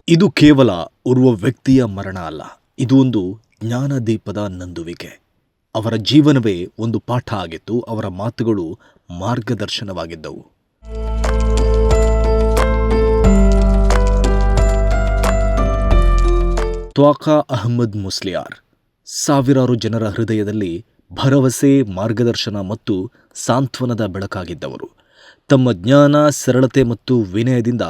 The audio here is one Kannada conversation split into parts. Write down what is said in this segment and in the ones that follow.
ಇದು ಕೇವಲ ಓರ್ವ ವ್ಯಕ್ತಿಯ ಮರಣ ಅಲ್ಲ, ಇದು ಒಂದು ಜ್ಞಾನದೀಪದ ನಂದುವಿಕೆ. ಅವರ ಜೀವನವೇ ಒಂದು ಪಾಠ ಆಗಿತ್ತು, ಅವರ ಮಾತುಗಳು ಮಾರ್ಗದರ್ಶನವಾಗಿದ್ದವು. ತ್ವಾಖಾ ಅಹ್ಮದ್ ಮುಸ್ಲಿಯಾರ್ ಸಾವಿರಾರು ಜನರ ಹೃದಯದಲ್ಲಿ ಭರವಸೆ, ಮಾರ್ಗದರ್ಶನ ಮತ್ತು ಸಾಂತ್ವನದ ಬೆಳಕಾಗಿದ್ದವರು. ತಮ್ಮ ಜ್ಞಾನ, ಸರಳತೆ ಮತ್ತು ವಿನಯದಿಂದ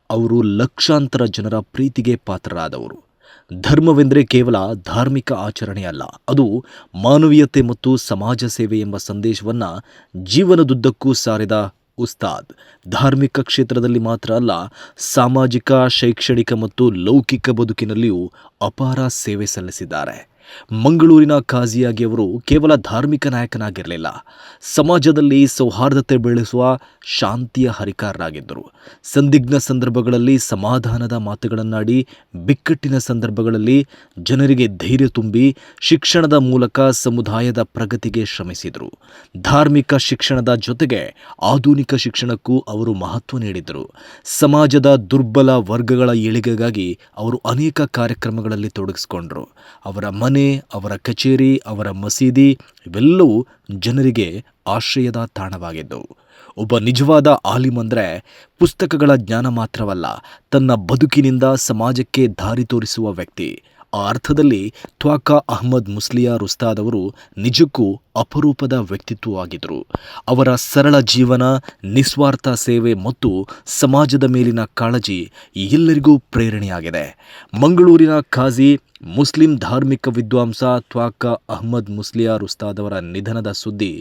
ಅವರು ಲಕ್ಷಾಂತರ ಜನರ ಪ್ರೀತಿಗೆ ಪಾತ್ರರಾದವರು. ಧರ್ಮವೆಂದರೆ ಕೇವಲ ಧಾರ್ಮಿಕ ಆಚರಣೆಯಲ್ಲ, ಅದು ಮಾನವೀಯತೆ ಮತ್ತು ಸಮಾಜ ಸೇವೆ ಎಂಬ ಸಂದೇಶವನ್ನು ಜೀವನದುದ್ದಕ್ಕೂ ಸಾರಿದ ಉಸ್ತಾದ್. ಧಾರ್ಮಿಕ ಕ್ಷೇತ್ರದಲ್ಲಿ ಮಾತ್ರ ಅಲ್ಲ, ಸಾಮಾಜಿಕ, ಶೈಕ್ಷಣಿಕ ಮತ್ತು ಲೌಕಿಕ ಬದುಕಿನಲ್ಲಿಯೂ ಅಪಾರ ಸೇವೆ ಸಲ್ಲಿಸಿದ್ದಾರೆ. ಮಂಗಳೂರಿನ ಖಾಜಿಯಾಗಿ ಅವರು ಕೇವಲ ಧಾರ್ಮಿಕ ನಾಯಕನಾಗಿರಲಿಲ್ಲ, ಸಮಾಜದಲ್ಲಿ ಸೌಹಾರ್ದತೆ ಬೆಳೆಸುವ ಶಾಂತಿಯ ಹರಿಕಾರರಾಗಿದ್ದರು. ಸಂದಿಗ್ಧ ಸಂದರ್ಭಗಳಲ್ಲಿ ಸಮಾಧಾನದ ಮಾತುಗಳನ್ನಾಡಿ, ಬಿಕ್ಕಟ್ಟಿನ ಸಂದರ್ಭಗಳಲ್ಲಿ ಜನರಿಗೆ ಧೈರ್ಯ ತುಂಬಿ, ಶಿಕ್ಷಣದ ಮೂಲಕ ಸಮುದಾಯದ ಪ್ರಗತಿಗೆ ಶ್ರಮಿಸಿದರು. ಧಾರ್ಮಿಕ ಶಿಕ್ಷಣದ ಜೊತೆಗೆ ಆಧುನಿಕ ಶಿಕ್ಷಣಕ್ಕೂ ಅವರು ಮಹತ್ವ ನೀಡಿದರು. ಸಮಾಜದ ದುರ್ಬಲ ವರ್ಗಗಳ ಏಳಿಗೆಗಾಗಿ ಅವರು ಅನೇಕ ಕಾರ್ಯಕ್ರಮಗಳಲ್ಲಿ ತೊಡಗಿಸಿಕೊಂಡರು. ಅವರ ಮನೆ, ಅವರ ಕಚೇರಿ, ಅವರ ಮಸೀದಿ ಇವೆಲ್ಲವೂ ಜನರಿಗೆ ಆಶ್ರಯದ ತಾಣವಾಗಿದ್ದವು. ಒಬ್ಬ ನಿಜವಾದ ಆಲಿಮ್ ಅಂದರೆ ಪುಸ್ತಕಗಳ ಜ್ಞಾನ ಮಾತ್ರವಲ್ಲ, ತನ್ನ ಬದುಕಿನಿಂದ ಸಮಾಜಕ್ಕೆ ದಾರಿ ತೋರಿಸುವ ವ್ಯಕ್ತಿ. ಆ ಅರ್ಥದಲ್ಲಿ ತ್ವಾಖಾ ಅಹ್ಮದ್ ಮುಸ್ಲಿಯಾರ್ ಉಸ್ತಾದ್ ಅವರು ನಿಜಕ್ಕೂ ಅಪರೂಪದ ವ್ಯಕ್ತಿತ್ವವಾಗಿದ್ದರು. ಅವರ ಸರಳ ಜೀವನ, ನಿಸ್ವಾರ್ಥ ಸೇವೆ ಮತ್ತು ಸಮಾಜದ ಮೇಲಿನ ಕಾಳಜಿ ಎಲ್ಲರಿಗೂ ಪ್ರೇರಣೆಯಾಗಿದೆ. ಮಂಗಳೂರಿನ ಖಾಜಿ, ಮುಸ್ಲಿಂ ಧಾರ್ಮಿಕ ವಿದ್ವಾಂಸ ತ್ವಾಖಾ ಅಹ್ಮದ್ ಮುಸ್ಲಿಯಾರ್ ಉಸ್ತಾದ್ ಅವರ ನಿಧನದ ಸುದ್ದಿ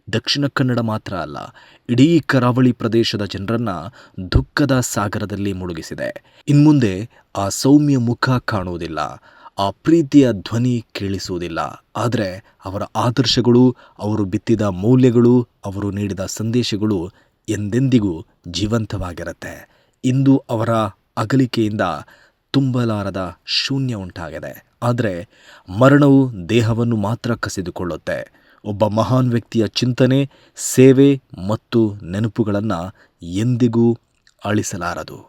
ದಕ್ಷಿಣ ಕನ್ನಡ ಮಾತ್ರ ಅಲ್ಲ, ಇಡೀ ಕರಾವಳಿ ಪ್ರದೇಶದ ಜನರನ್ನು ದುಃಖದ ಸಾಗರದಲ್ಲಿ ಮುಳುಗಿಸಿದೆ. ಇನ್ಮುಂದೆ ಆ ಸೌಮ್ಯ ಮುಖ ಕಾಣುವುದಿಲ್ಲ, ಆ ಪ್ರೀತಿಯ ಧ್ವನಿ ಕೇಳಿಸುವುದಿಲ್ಲ. ಆದರೆ ಅವರ ಆದರ್ಶಗಳು, ಅವರು ಬಿತ್ತಿದ ಮೌಲ್ಯಗಳು, ಅವರು ನೀಡಿದ ಸಂದೇಶಗಳು ಎಂದೆಂದಿಗೂ ಜೀವಂತವಾಗಿರುತ್ತೆ. ಇಂದು ಅವರ ಅಗಲಿಕೆಯಿಂದ ತುಂಬಲಾರದ ಶೂನ್ಯ ಉಂಟಾಗಿದೆ. ಆದರೆ ಮರಣವು ದೇಹವನ್ನು ಮಾತ್ರ ಕಸಿದುಕೊಳ್ಳುತ್ತೆ. ಒಬ್ಬ ಮಹಾನ್ ವ್ಯಕ್ತಿಯ ಚಿಂತನೆ, ಸೇವೆ ಮತ್ತು ನೆನಪುಗಳನ್ನು ಎಂದಿಗೂ ಅಳಿಸಲಾರದು.